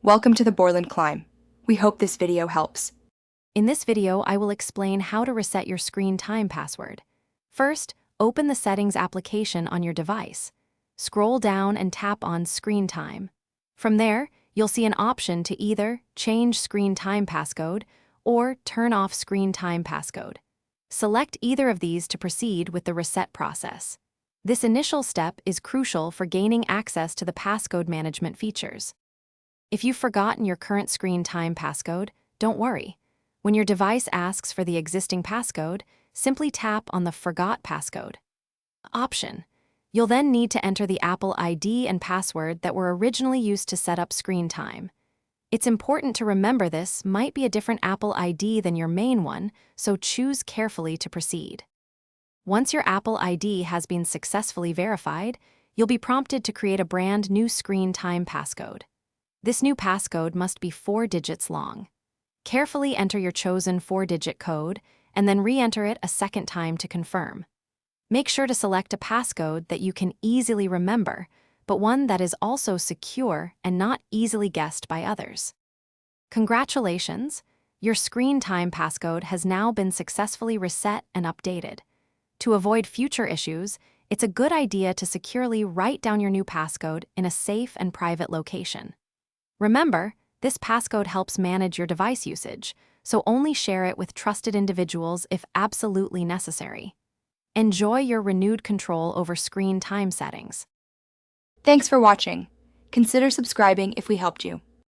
Welcome to the Borland Climb. We hope this video helps. In this video, I will explain how to reset your screen time password. First, open the Settings application on your device. Scroll down and tap on Screen Time. From there, you'll see an option to either change screen time passcode or turn off screen time passcode. Select either of these to proceed with the reset process. This initial step is crucial for gaining access to the passcode management features. If you've forgotten your current screen time passcode, don't worry. When your device asks for the existing passcode, simply tap on the Forgot Passcode option. You'll then need to enter the Apple ID and password that were originally used to set up screen time. It's important to remember this might be a different Apple ID than your main one, so choose carefully to proceed. Once your Apple ID has been successfully verified, you'll be prompted to create a brand new screen time passcode. This new passcode must be 4 digits long. Carefully enter your chosen 4-digit code and then re-enter it a second time to confirm. Make sure to select a passcode that you can easily remember, but one that is also secure and not easily guessed by others. Congratulations! Your screen time passcode has now been successfully reset and updated. To avoid future issues, it's a good idea to securely write down your new passcode in a safe and private location. Remember, this passcode helps manage your device usage, so only share it with trusted individuals if absolutely necessary. Enjoy your renewed control over screen time settings. Thanks for watching. Consider subscribing if we helped you.